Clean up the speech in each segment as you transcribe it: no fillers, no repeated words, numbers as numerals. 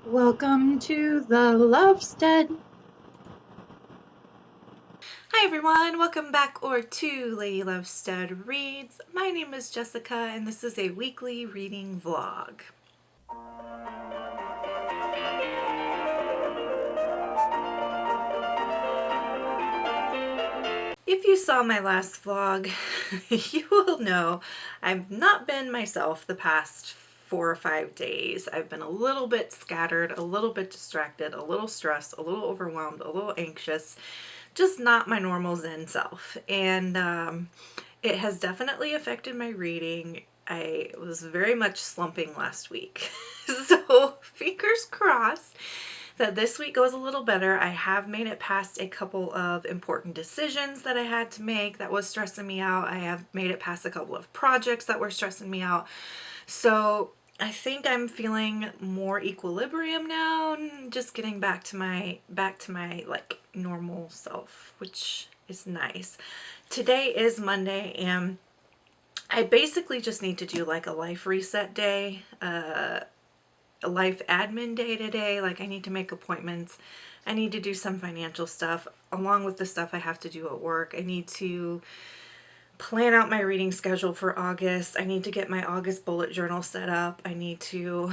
Welcome to the Lovestead. Hi everyone, welcome back to Lady Lovestead Reads. My name is Jessica and this is a weekly reading vlog. If you saw my last vlog, you will know I've not been myself the past 4 or 5 days. I've been a little bit scattered, a little bit distracted, a little stressed, a little overwhelmed, a little anxious, just not my normal Zen self. And it has definitely affected my reading. I was very much slumping last week. So fingers crossed that this week goes a little better. I have made it past a couple of important decisions that I had to make that was stressing me out. I have made it past a couple of projects that were stressing me out. So I think I'm feeling more equilibrium now and just getting back to my like normal self, which is nice. Today is Monday and I basically just need to do like a life reset day, a life admin day today. Like I need to make appointments. I need to do some financial stuff along with the stuff I have to do at work. I need to plan out my reading schedule for August. I need to get my August bullet journal set up. I need to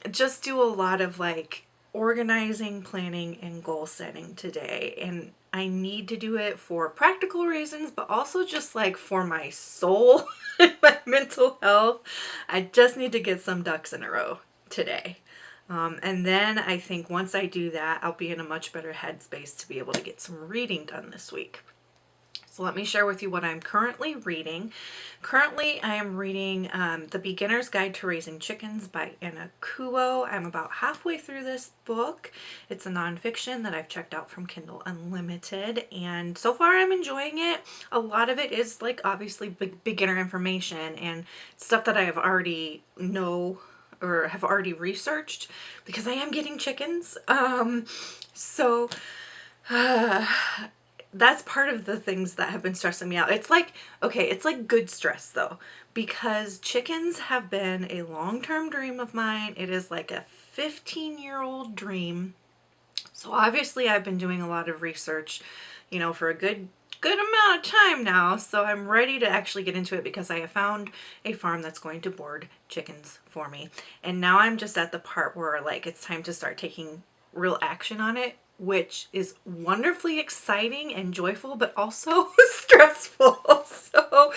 just do a lot of like organizing, planning, and goal setting today. And I need to do it for practical reasons, but also just like for my soul and my mental health. I just need to get some ducks in a row today. And then I think once I do that, I'll be in a much better headspace to be able to get some reading done this week. So let me share with you what I'm currently reading. Currently, I am reading The Beginner's Guide to Raising Chickens by Anna Kuo. I'm about halfway through this book. It's a nonfiction that I've checked out from Kindle Unlimited, and so far I'm enjoying it. A lot of it is like obviously beginner information and stuff that I have already know or have already researched because I am getting chickens. So that's part of the things that have been stressing me out. It's like, okay, it's like good stress though, because chickens have been a long-term dream of mine. It is like a 15-year-old dream. So obviously I've been doing a lot of research, for a good amount of time now. So I'm ready to actually get into it because I have found a farm that's going to board chickens for me. And now I'm just at the part where like it's time to start taking real action on it, which is wonderfully exciting and joyful, but also stressful. So,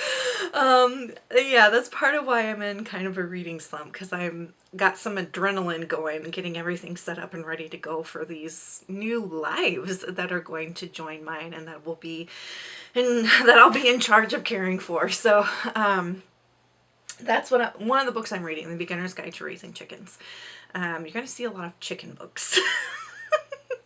yeah, that's part of why I'm in kind of a reading slump because I'm got some adrenaline going and getting everything set up and ready to go for these new lives that are going to join mine and that will be and that I'll be in charge of caring for. So, that's one of the books I'm reading, The Beginner's Guide to Raising Chickens. You're going to see a lot of chicken books.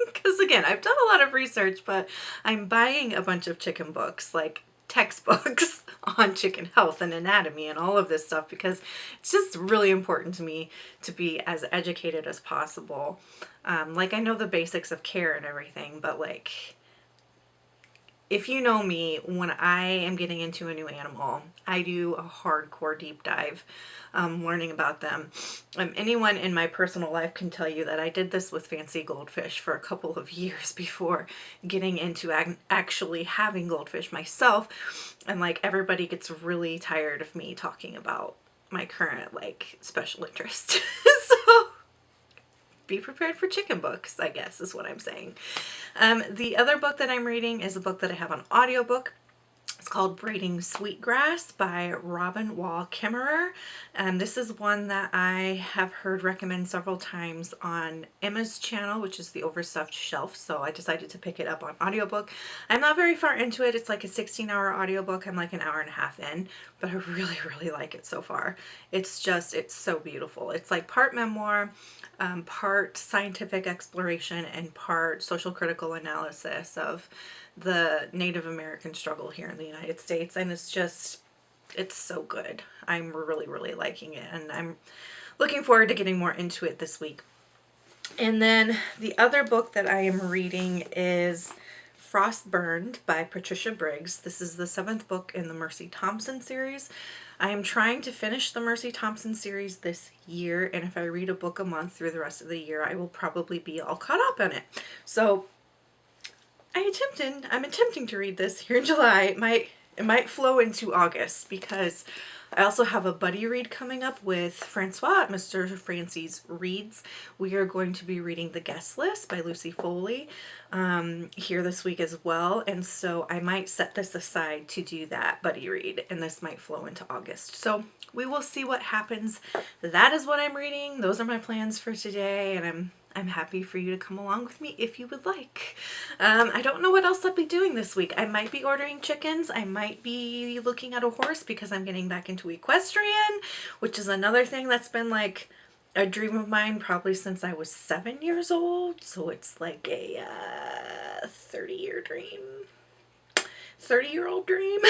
Because again, I've done a lot of research, but I'm buying a bunch of chicken books, like textbooks on chicken health and anatomy and all of this stuff, because it's just really important to me to be as educated as possible. Like I know the basics of care and everything, but like if you know me, when I am getting into a new animal, I do a hardcore deep dive, learning about them. Anyone in my personal life can tell you that I did this with fancy goldfish for a couple of years before getting into actually having goldfish myself. And like everybody gets really tired of me talking about my current like special interest. So be prepared for chicken books, I guess is what I'm saying. The other book that I'm reading is a book that I have on audiobook. It's called Braiding Sweetgrass by Robin Wall Kimmerer. This is one that I have heard recommended several times on Emma's channel, which is the Overstuffed Shelf. So I decided to pick it up on audiobook. I'm not very far into it. It's like a 16-hour audiobook. I'm like an hour and a half in, but I really, really like it so far. It's so beautiful. It's like part memoir, part scientific exploration, and part social critical analysis of the Native American struggle here in the United States. And it's so good. I'm really, really liking it. And I'm looking forward to getting more into it this week. And then the other book that I am reading is Frostburned by Patricia Briggs. This is the 7th book in the Mercy Thompson series. I am trying to finish the Mercy Thompson series this year, and if I read a book a month through the rest of the year, I will probably be all caught up on it. So I'm attempting to read this here in July. It might flow into August because I also have a buddy read coming up with Francois at Mr. Francie's Reads. We are going to be reading The Guest List by Lucy Foley here this week as well. And so I might set this aside to do that buddy read, and this might flow into August. So we will see what happens. That is what I'm reading. Those are my plans for today, and I'm happy for you to come along with me if you would like. I don't know what else I'll be doing this week. I might be ordering chickens. I might be looking at a horse because I'm getting back into equestrian, which is another thing that's been like a dream of mine probably since I was 7 years old. So it's like a 30-year dream. 30-year-old dream.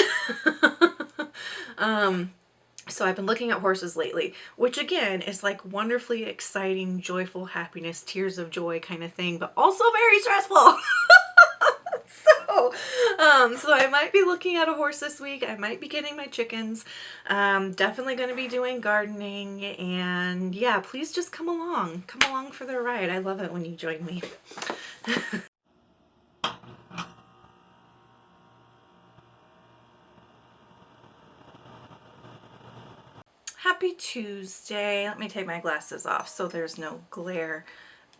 So I've been looking at horses lately, which again is like wonderfully exciting, joyful happiness, tears of joy kind of thing, but also very stressful. So I might be looking at a horse this week. I might be getting my chickens. Definitely going to be doing gardening, and yeah, please just come along. Come along for the ride. I love it when you join me. Happy Tuesday. Let me take my glasses off so there's no glare.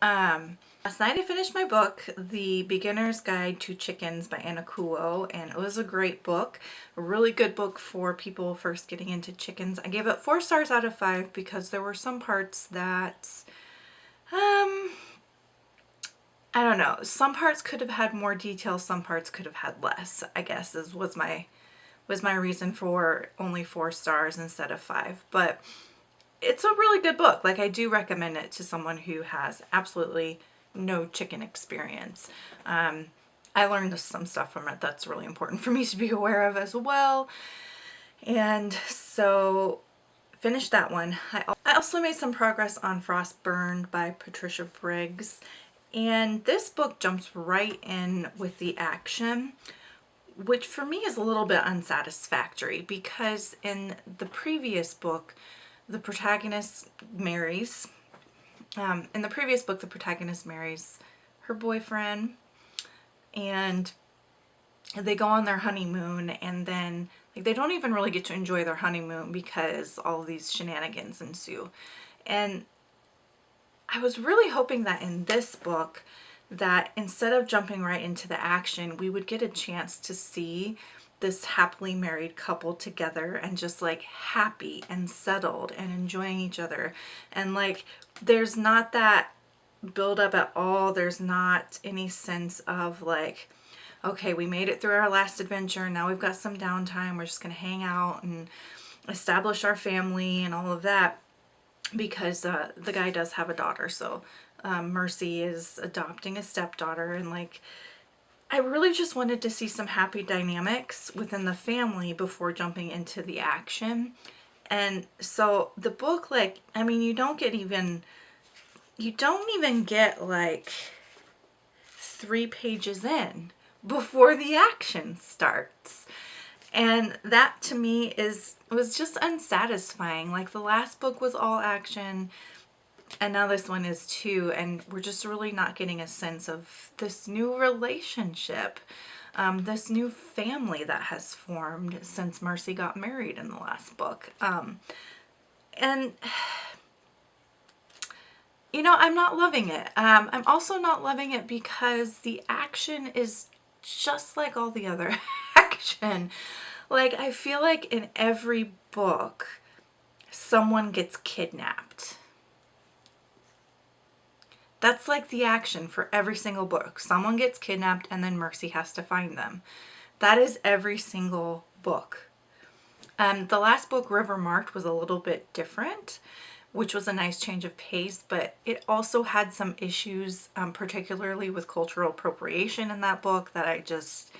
Last night I finished my book, The Beginner's Guide to Chickens by Anna Kuo, and it was a great book. A really good book for people first getting into chickens. I gave it 4 stars out of 5 because there were some parts that, I don't know, some parts could have had more detail, some parts could have had less, I guess was my reason for only 4 stars instead of 5. But it's a really good book. Like, I do recommend it to someone who has absolutely no chicken experience. I learned some stuff from it that's really important for me to be aware of as well. And so finished that one. I also made some progress on Frostburned by Patricia Briggs. And this book jumps right in with the action, which for me is a little bit unsatisfactory because in the previous book, the protagonist marries. In the previous book, the protagonist marries her boyfriend, and they go on their honeymoon, and then like they don't even really get to enjoy their honeymoon because all of these shenanigans ensue. And I was really hoping that in this book, that instead of jumping right into the action, we would get a chance to see this happily married couple together and just like happy and settled and enjoying each other. And like, there's not that build up at all. There's not any sense of like, okay, we made it through our last adventure. Now we've got some downtime. We're just going to hang out and establish our family and all of that, because the guy does have a daughter. So Mercy is adopting a stepdaughter, and like, I really just wanted to see some happy dynamics within the family before jumping into the action. And so the book, like, I mean, you don't even get like 3 pages in before the action starts. And that to me was just unsatisfying. Like, the last book was all action, and now this one is too, and we're just really not getting a sense of this new relationship, this new family that has formed since Mercy got married in the last book. And, you know, I'm not loving it. I'm also not loving it because the action is just like all the other action. Like, I feel like in every book, someone gets kidnapped. That's like the action for every single book. Someone gets kidnapped and then Mercy has to find them. That is every single book. The last book, River Marked, was a little bit different, which was a nice change of pace, but it also had some issues, particularly with cultural appropriation in that book, that I just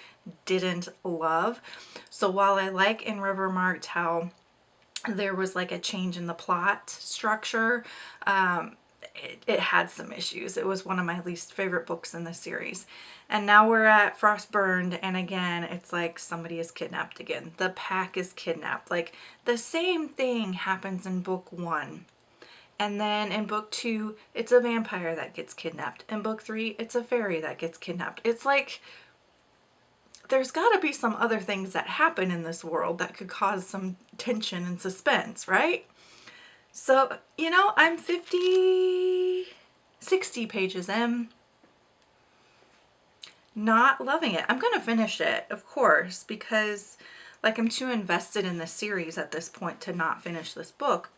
didn't love. So while I like in River Marked how there was like a change in the plot structure, it had some issues. It was one of my least favorite books in the series. And now we're at Frostburned, and again, it's like somebody is kidnapped again. The pack is kidnapped. Like, the same thing happens in book 1. And then in book 2, it's a vampire that gets kidnapped. In book 3, it's a fairy that gets kidnapped. It's like, there's got to be some other things that happen in this world that could cause some tension and suspense, right? So, you know, I'm 60 pages in. Not loving it. I'm going to finish it, of course, because like I'm too invested in the series at this point to not finish this book.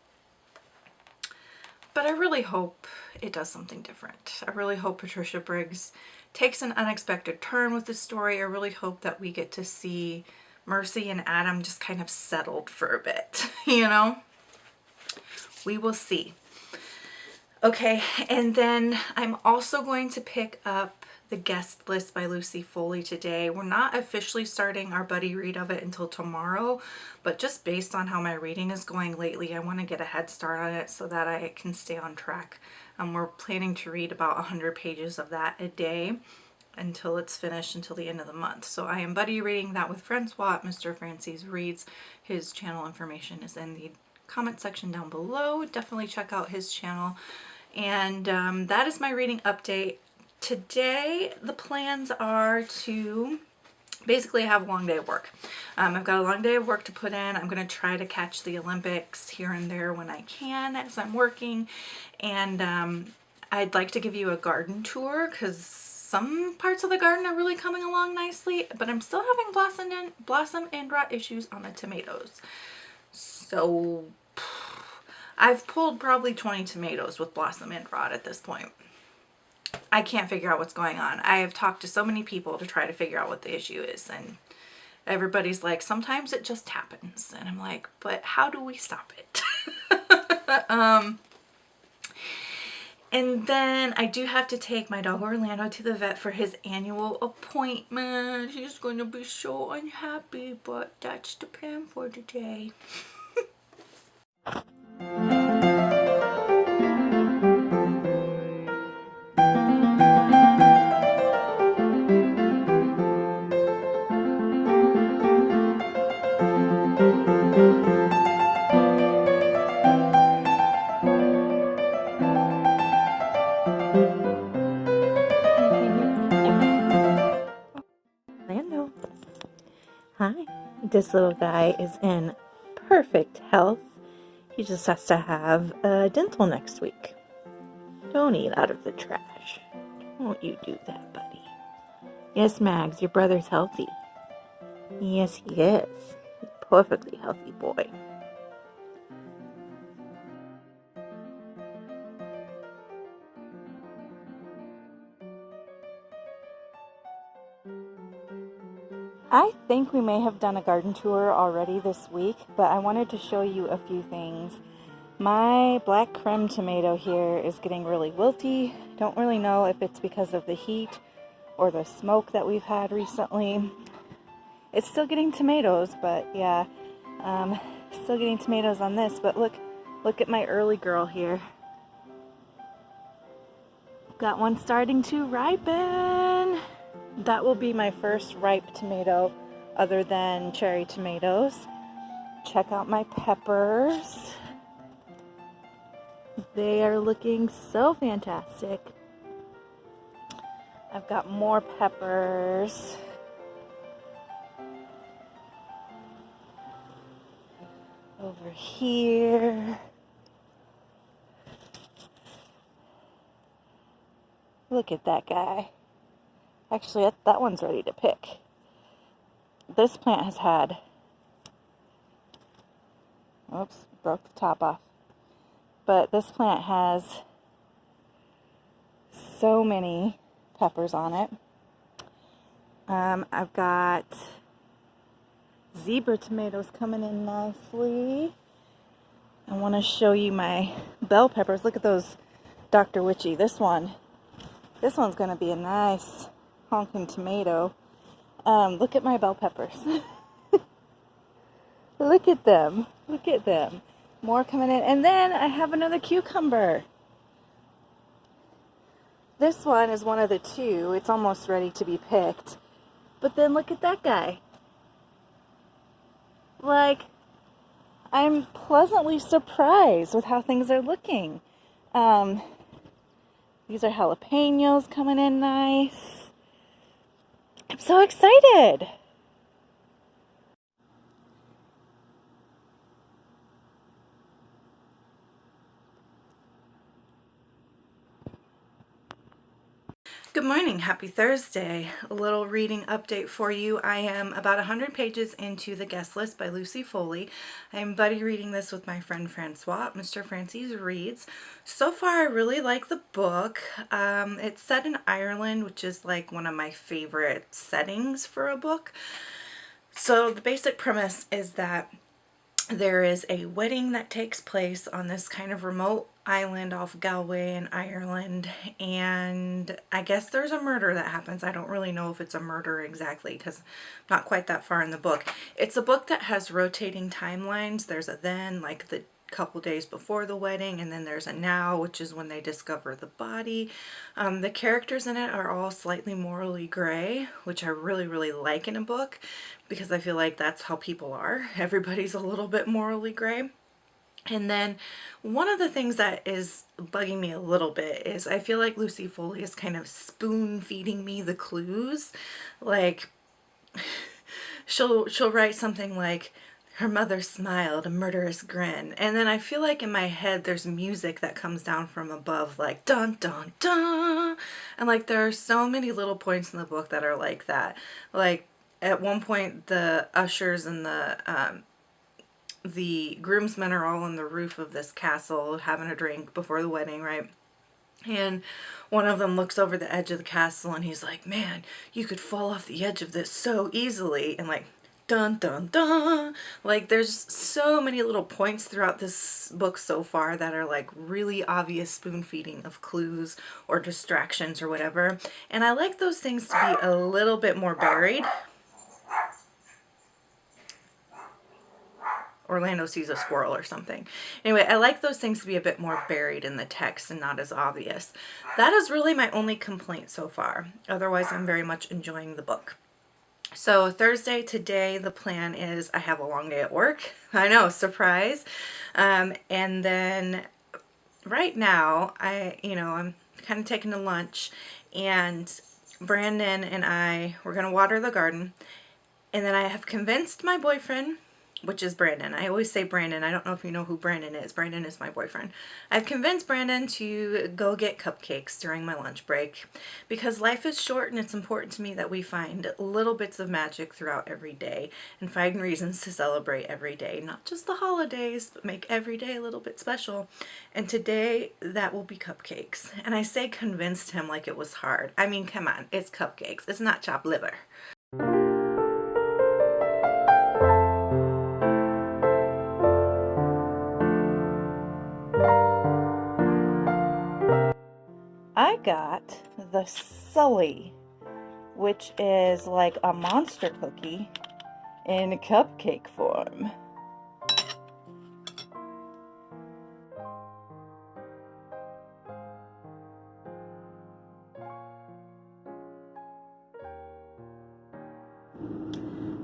But I really hope it does something different. I really hope Patricia Briggs takes an unexpected turn with the story. I really hope that we get to see Mercy and Adam just kind of settled for a bit, you know? We will see. Okay, and then I'm also going to pick up The Guest List by Lucy Foley today. We're not officially starting our buddy read of it until tomorrow, but just based on how my reading is going lately, I want to get a head start on it so that I can stay on track. We're planning to read about 100 pages of that a day until it's finished, until the end of the month. So I am buddy reading that with Francois at Mr. Francis Reads. His channel information is in the comment section down below. Definitely check out his channel. And that is my reading update. Today, the plans are to basically have a long day of work. I've got a long day of work to put in. I'm going to try to catch the Olympics here and there when I can as I'm working. And I'd like to give you a garden tour because some parts of the garden are really coming along nicely, but I'm still having blossom and rot issues on the tomatoes. So I've pulled probably 20 tomatoes with blossom and rot at this point. I can't figure out what's going on. I have talked to so many people to try to figure out what the issue is, and everybody's like, sometimes it just happens. And I'm like, but how do we stop it? And then I do have to take my dog Orlando to the vet for his annual appointment. He's going to be so unhappy, but that's the plan for today. Orlando. Hi. This little guy is in perfect health. He just has to have a dental next week. Don't eat out of the trash. Don't you do that, buddy. Yes, Mags, your brother's healthy. Yes, he is. He's a perfectly healthy boy. I think we may have done a garden tour already this week, but I wanted to show you a few things. My black creme tomato here is getting really wilty. Don't really know if it's because of the heat or the smoke that we've had recently. It's still getting tomatoes, but yeah, still getting tomatoes on this. But look at my early girl here. Got one starting to ripen. That will be my first ripe tomato other than cherry tomatoes. Check out my peppers. They are looking so fantastic. I've got more peppers. Over here. Look at that guy. Actually, that one's ready to pick. This plant has had... Oops, broke the top off. But this plant has so many peppers on it. I've got zebra tomatoes coming in nicely. I want to show you my bell peppers. Look at those Dr. Witchy. This one's going to be a nice honking tomato. Look at my bell peppers. Look at them. Look at them. More coming in. And then I have another cucumber. this one is one of the two. It's almost ready to be picked. But then look at that guy. Like, I'm pleasantly surprised with how things are looking. These are jalapenos coming in nice. I'm so excited. Good morning, happy Thursday. A little reading update for you. I am about 100 pages into The Guest List by Lucy Foley. I am buddy reading this with my friend Francois, Mr. Francis Reads. So far, I really like the book. It's set in Ireland, which is like one of my favorite settings for a book. So the basic premise is that there is a wedding that takes place on this kind of remote island off Galway in Ireland, and I guess there's a murder that happens. I don't really know if it's a murder exactly because I'm not quite that far in the book. It's a book that has rotating timelines. There's a then, like the couple days before the wedding, and then there's a now, which is when they discover the body. The characters in it are all slightly morally gray, which I really like in a book because I feel like that's how people are. Everybody's a little bit morally gray. And then one of the things that is bugging me a little bit is I feel like Lucy Foley is kind of spoon feeding me the clues. Like she'll write something like, her mother smiled a murderous grin, and then I feel like in my head there's music that comes down from above, like dun dun dun, and like there are so many little points in the book that are like that. Like at one point the ushers and the groomsmen are all on the roof of this castle having a drink before the wedding, right? And one of them looks over the edge of the castle and he's like, man, you could fall off the edge of this so easily, and like dun dun dun. Like there's so many little points throughout this book so far that are like really obvious spoon feeding of clues or distractions or whatever, and I like those things to be a little bit more buried. Orlando sees a squirrel or something. Anyway, I like those things to be a bit more buried in the text and not as obvious. That is really my only complaint so far. Otherwise, I'm very much enjoying the book. So Thursday, today, the plan is I have a long day at work. I know, surprise. And then right now, I'm kind of taking a lunch, and Brandon and we're going to water the garden. And then I have convinced my boyfriend, which is Brandon. I always say Brandon. I don't know if you know who Brandon is. Brandon is my boyfriend. I've convinced Brandon to go get cupcakes during my lunch break because life is short and it's important to me that we find little bits of magic throughout every day and find reasons to celebrate every day. Not just the holidays, but make every day a little bit special. And today, that will be cupcakes. And I say convinced him like it was hard. I mean, come on. It's cupcakes. It's not chopped liver. I got the Sully, which is like a monster cookie in cupcake form.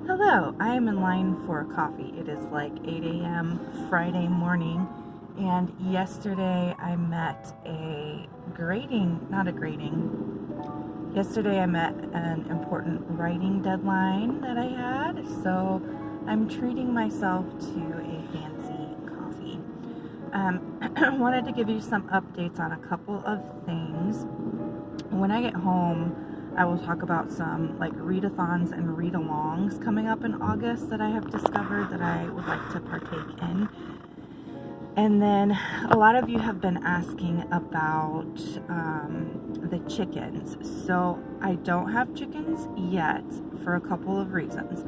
Hello, I am in line for yesterday it is like 8 a.m. Friday morning, and yesterday I met yesterday I met an important writing deadline that I had, so I'm treating myself to a fancy coffee. I wanted to give you some updates on a couple of things. When I get home, I will talk about some like readathons and read-alongs coming up in August that I have discovered that I would like to partake in. And then a lot of you have been asking about the chickens. So I don't have chickens yet for a couple of reasons.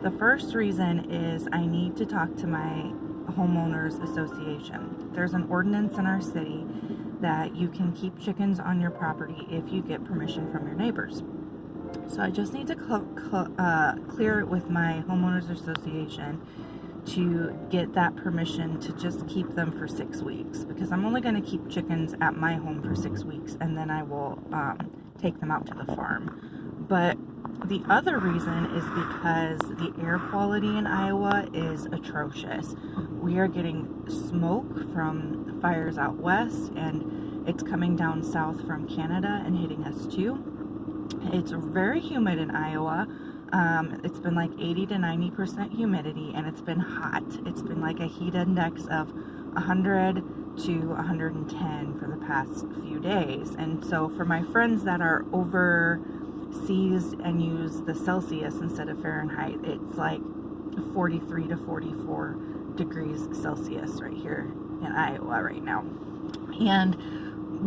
The first reason is I need to talk to my homeowners association. There's an ordinance in our city that you can keep chickens on your property if you get permission from your neighbors. So I just need to clear it with my homeowners association to get that permission to just keep them for 6 weeks, because I'm only going to keep chickens at my home for 6 weeks, and then I will take them out to the farm. But the other reason is because the air quality in Iowa is atrocious. We are getting smoke from fires out west, and it's coming down south from Canada and hitting us too. It's very humid in Iowa. It's been like 80 to 90% humidity, and it's been hot. It's been like a heat index of 100 to 110 for the past few days. And so for my friends that are overseas and use the Celsius instead of Fahrenheit, it's like 43 to 44 degrees Celsius right here in Iowa right now. And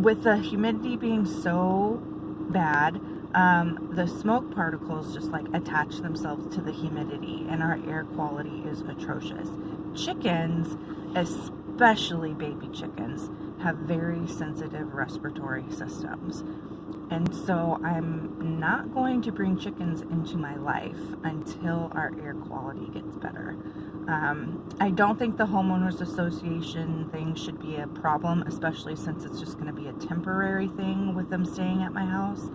with the humidity being so bad, the smoke particles just like attach themselves to the humidity, and our air quality is atrocious. Chickens, especially baby chickens, have very sensitive respiratory systems. And so I'm not going to bring chickens into my life until our air quality gets better. I don't think the homeowners association thing should be a problem, especially since it's just going to be a temporary thing with them staying at my house.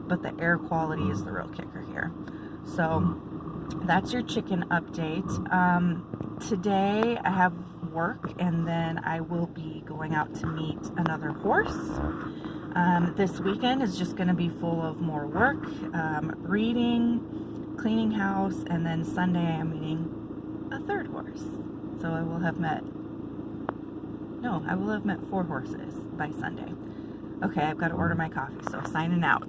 But the air quality is the real kicker here. So that's your chicken update. Today I have work, and then I will be going out to meet another horse. This weekend is just going to be full of more work, reading, cleaning house, and then Sunday I am meeting a third horse. So I will have met 4 horses by Sunday. Okay, I've got to order my coffee, so signing out.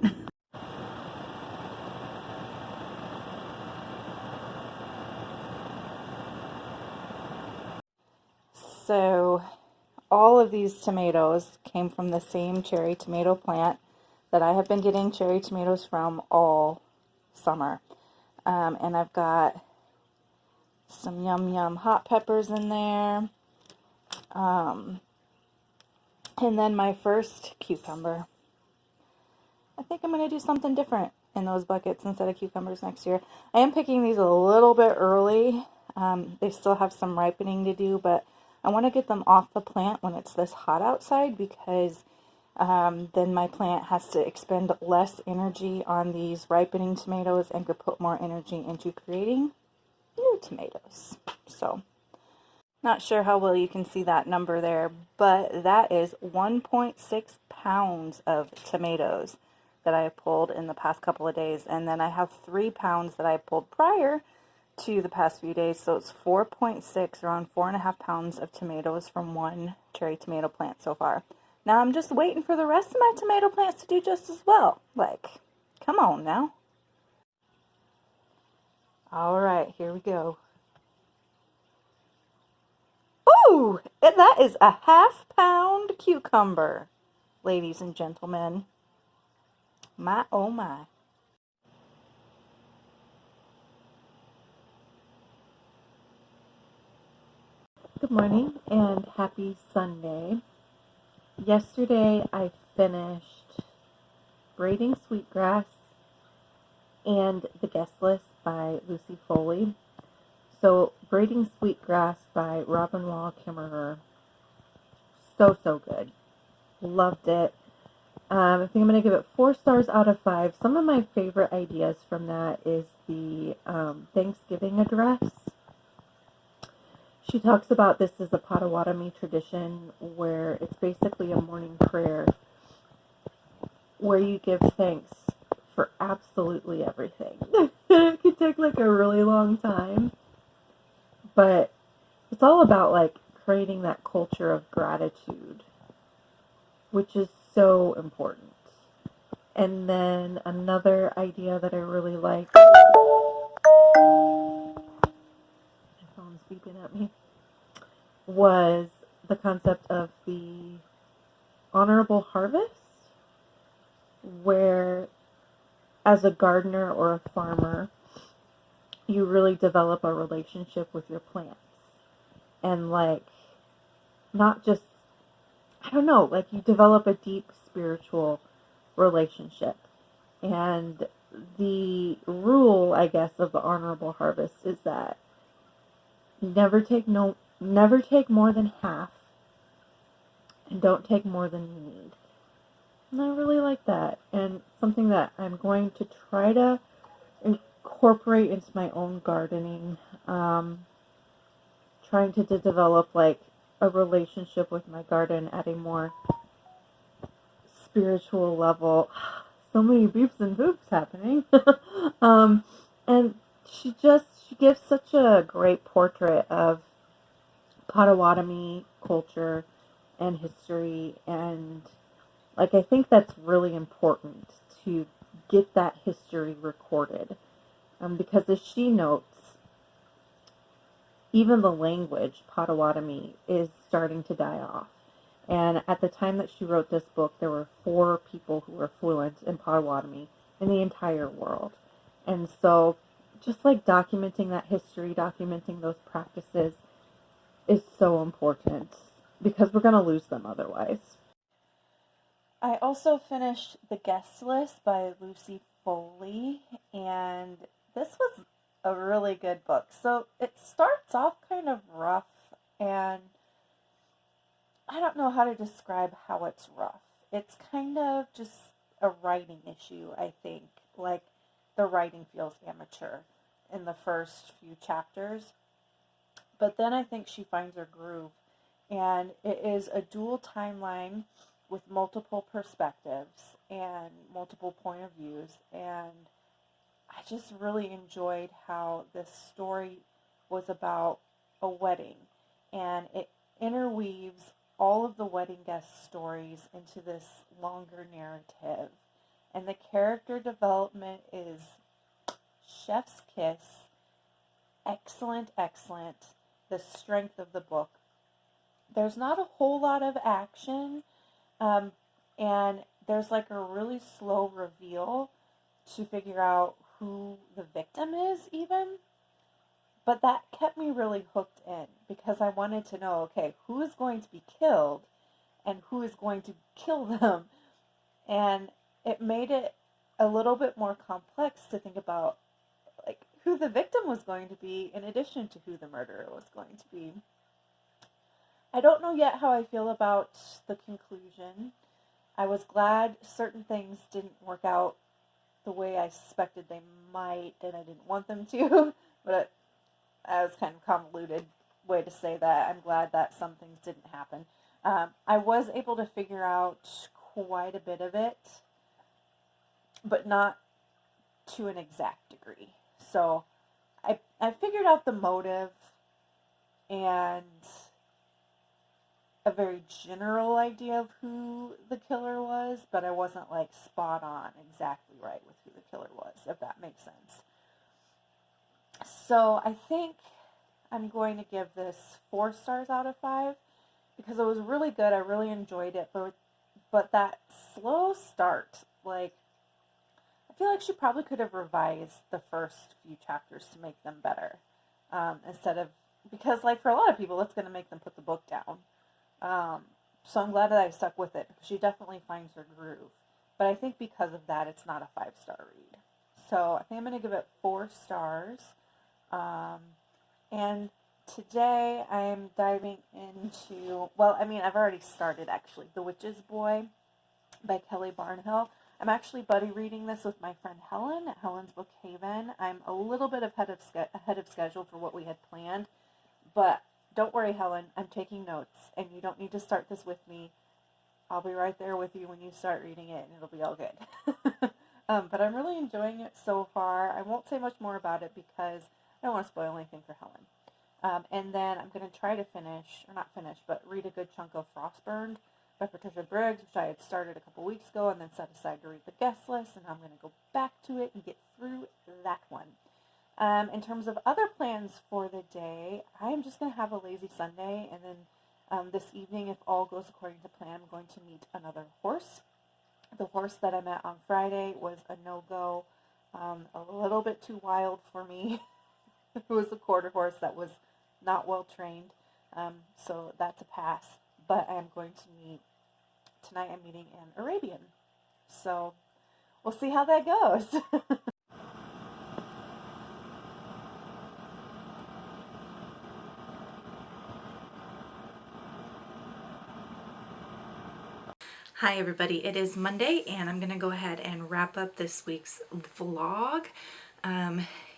So all of these tomatoes came from the same cherry tomato plant that I have been getting cherry tomatoes from all summer. And I've got some yum hot peppers in there. And then my first cucumber. I think I'm going to do something different in those buckets instead of cucumbers next year. I am picking these a little bit early. They still have some ripening to do, but I want to get them off the plant when it's this hot outside, because then my plant has to expend less energy on these ripening tomatoes and could put more energy into creating new tomatoes. So, not sure how well you can see that number there, but that is 1.6 pounds of tomatoes that I have pulled in the past couple of days. And then I have 3 pounds that I pulled prior to the past few days, so it's 4.6, around 4.5 pounds of tomatoes from one cherry tomato plant so far. Now I'm just waiting for the rest of my tomato plants to do just as well. Like, come on now. All right, here we go. Ooh, and that is a 1/2 pound cucumber, ladies and gentlemen. My, oh my. Good morning and happy Sunday. Yesterday I finished Braiding Sweetgrass and The Guest List by Lucy Foley. So Braiding Sweetgrass by Robin Wall Kimmerer. So good. Loved it. I think I'm going to give it 4 stars out of 5. Some of my favorite ideas from that is the Thanksgiving address. She talks about this as a Potawatomi tradition where it's basically a morning prayer where you give thanks for absolutely everything. It could take like a really long time, but it's all about like creating that culture of gratitude, which is so important. And then another idea that I really like, my phone's beeping at me, was the concept of the honorable harvest, where as a gardener or a farmer, you really develop a relationship with your plants. And like, not just, I don't know, like you develop a deep spiritual relationship. And the rule, I guess, of the honorable harvest is that never take more than half, and don't take more than you need. And I really like that, and something that I'm going to try to incorporate into my own gardening. Trying to develop like a relationship with my garden at a more spiritual level. So many beeps and boops happening. And she gives such a great portrait of Potawatomi culture and history, and like I think that's really important to get that history recorded, because as she notes, even the language Potawatomi is starting to die off. And at the time that she wrote this book, there were 4 people who were fluent in Potawatomi in the entire world. And so just like documenting that history, documenting those practices is so important, because we're going to lose them otherwise. I also finished The Guest List by Lucy Foley, and this was a really good book. So it starts off kind of rough, and I don't know how to describe how it's rough. It's kind of just a writing issue, I think. Like, the writing feels amateur in the first few chapters. But then I think she finds her groove. And it is a dual timeline with multiple perspectives and multiple point of views. And I just really enjoyed how this story was about a wedding. And it interweaves all of the wedding guest stories into this longer narrative. And the character development is chef's kiss. Excellent, excellent. The strength of the book. There's not a whole lot of action, and there's like a really slow reveal to figure out who the victim is even. But that kept me really hooked in, because I wanted to know, okay, who is going to be killed and who is going to kill them? And it made it a little bit more complex to think about, like, who the victim was going to be in addition to who the murderer was going to be. I don't know yet how I feel about the conclusion. I was glad certain things didn't work out the way I suspected they might, and I didn't want them to, but that was kind of convoluted way to say that. I'm glad that some things didn't happen. I was able to figure out quite a bit of it, but not to an exact degree. So I figured out the motive and a very general idea of who the killer was, but I wasn't like spot on exactly right with who the killer was, if that makes sense. So I think I'm going to give this 4 stars out of 5, because it was really good. I really enjoyed it, but that slow start, like, I feel like she probably could have revised the first few chapters to make them better, instead of, because like for a lot of people, it's going to make them put the book down. So I'm glad that I stuck with it, because she definitely finds her groove. But I think because of that, it's not a 5-star read. So I think I'm going to give it 4 stars. And today I'm diving into, well, I mean, I've already started actually, The Witch's Boy by Kelly Barnhill. I'm actually buddy reading this with my friend Helen at Helen's Book Haven. I'm a little bit ahead of schedule for what we had planned, but don't worry, Helen, I'm taking notes, and you don't need to start this with me. I'll be right there with you when you start reading it, and it'll be all good. But I'm really enjoying it so far. I won't say much more about it because I don't want to spoil anything for Helen. And then I'm going to try to finish, or not finish, but read a good chunk of Frostburned by Patricia Briggs, which I had started a couple weeks ago and then set aside to read the guest list, and I'm going to go back to it and get through that one. In terms of other plans for the day, I am just going to have a lazy Sunday, and then this evening, if all goes according to plan, I'm going to meet another horse. The horse that I met on Friday was a no-go, a little bit too wild for me. It was a quarter horse that was not well trained, so that's a pass. But I am going to meet, tonight I'm meeting an Arabian. So we'll see how that goes. Hi everybody, it is Monday and I'm gonna go ahead and wrap up this week's vlog.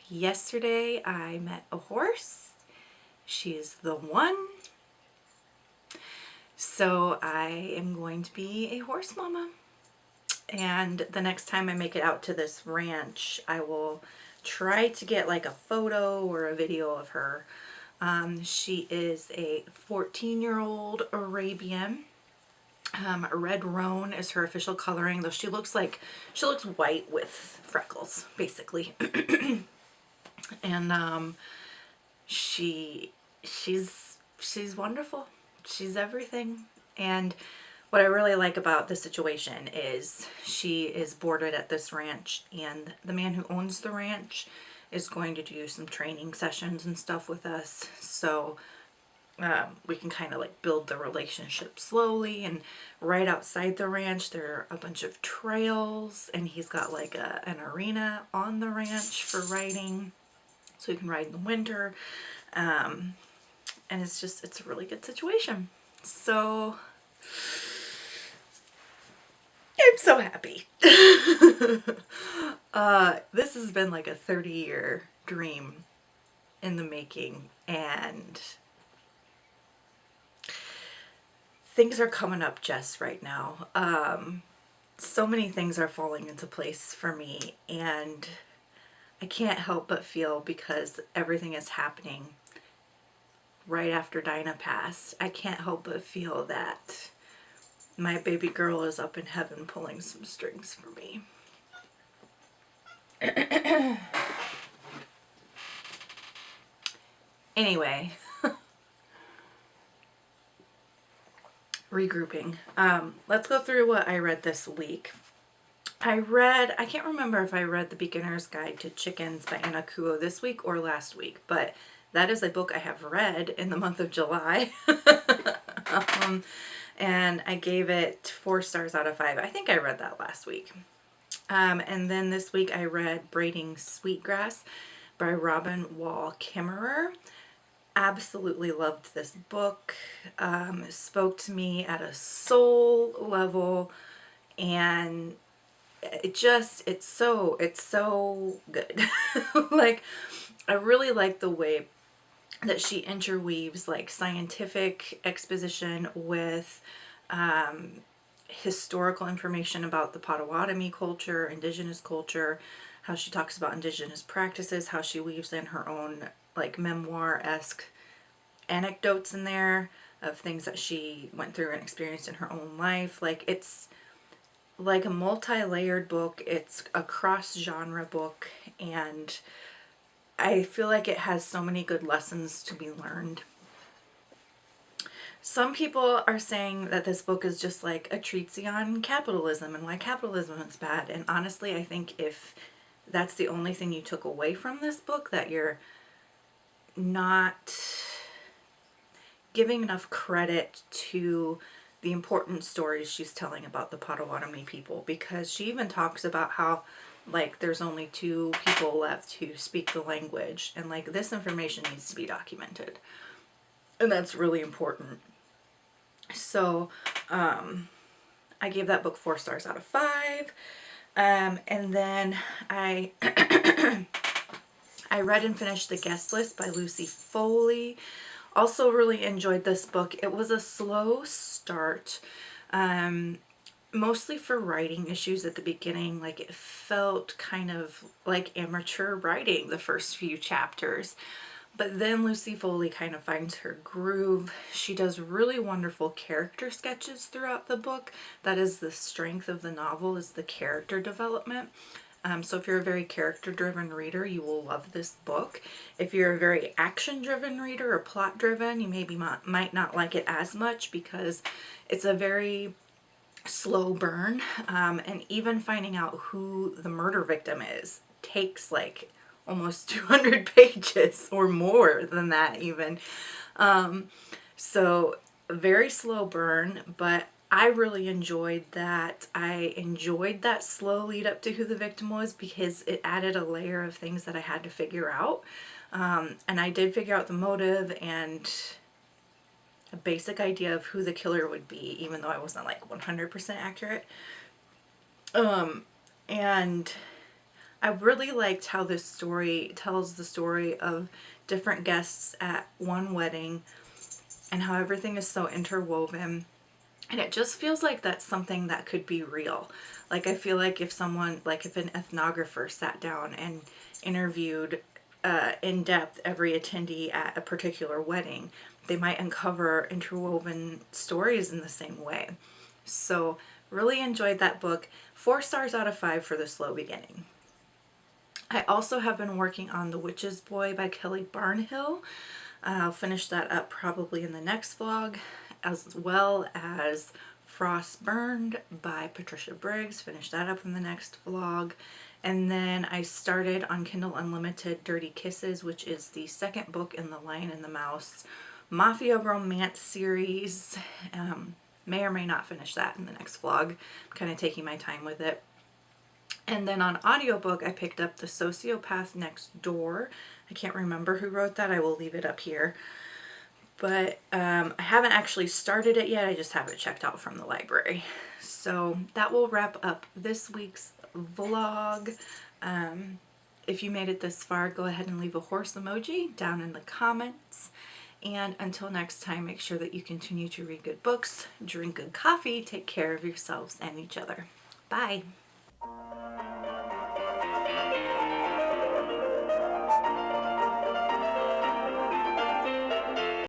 Yesterday I met a horse. She's the one. So I am going to be a horse mama. And the next time I make it out to this ranch, I will try to get like a photo or a video of her. She is a 14-year-old Arabian. Red roan is her official coloring, though she looks white with freckles, basically. And she's wonderful. She's everything. And what I really like about the situation is she is boarded at this ranch, and the man who owns the ranch is going to do some training sessions and stuff with us. So we can kind of like build the relationship slowly. And right outside the ranch there are a bunch of trails, and he's got like an arena on the ranch for riding, so you can ride in the winter. And it's a really good situation. So I'm so happy. This has been like a 30-year dream in the making, and things are coming up just right now. So many things are falling into place for me, and I can't help but feel, because everything is happening right after Dinah passed, I can't help but feel that my baby girl is up in heaven pulling some strings for me. Anyway, regrouping. Let's go through what I read this week. I can't remember if I read The Beginner's Guide to Chickens by Anna Kuo this week or last week, but that is a book I have read in the month of July. And I gave it 4 stars out of 5. I think I read that last week. And then this week I read Braiding Sweetgrass by Robin Wall Kimmerer. Absolutely loved this book. It spoke to me at a soul level, and it's so good. Like, I really like the way that she interweaves like scientific exposition with historical information about the Potawatomi culture, indigenous culture, how she talks about indigenous practices, how she weaves in her own like memoir-esque anecdotes in there of things that she went through and experienced in her own life. Like, it's like a multi-layered book. It's a cross-genre book, and I feel like it has so many good lessons to be learned. Some people are saying that this book is just like a treatise on capitalism and why capitalism is bad. And honestly, I think if that's the only thing you took away from this book, that you're not giving enough credit to the important stories she's telling about the Potawatomi people, because she even talks about how like there's only 2 people left who speak the language, and like this information needs to be documented, and that's really important. So I gave that book 4 stars out of 5. And then I I read and finished The Guest List by Lucy Foley. Also really enjoyed this book. It was a slow start, mostly for writing issues at the beginning. Like, it felt kind of like amateur writing the first few chapters. But then Lucy Foley kind of finds her groove. She does really wonderful character sketches throughout the book. That is the strength of the novel, is the character development. So if you're a very character-driven reader, you will love this book. If you're a very action-driven reader or plot-driven, you maybe might not like it as much, because it's a very slow burn. And even finding out who the murder victim is takes like almost 200 pages or more than that even. So very slow burn, but I really enjoyed that. I enjoyed that slow lead up to who the victim was, because it added a layer of things that I had to figure out. And I did figure out the motive, and a basic idea of who the killer would be, even though I wasn't like 100% accurate. And I really liked how this story tells the story of different guests at one wedding and how everything is so interwoven. And it just feels like that's something that could be real. Like, I feel like if someone, like if an ethnographer sat down and interviewed in depth every attendee at a particular wedding, they might uncover interwoven stories in the same way. So, really enjoyed that book. 4 stars out of 5 for the slow beginning. I also have been working on The Witch's Boy by Kelly Barnhill. I'll finish that up probably in the next vlog, as well as Frost Burned by Patricia Briggs. Finish that up in the next vlog. And then I started on Kindle Unlimited Dirty Kisses, which is the second book in the Lion and the Mouse Mafia Romance series. May or may not finish that in the next vlog. I'm kind of taking my time with it. And then on audiobook, I picked up The Sociopath Next Door. I can't remember who wrote that. I will leave it up here. But I haven't actually started it yet. I just have it checked out from the library. So that will wrap up this week's vlog. If you made it this far, go ahead and leave a horse emoji down in the comments. And until next time, make sure that you continue to read good books, drink good coffee, take care of yourselves and each other. Bye.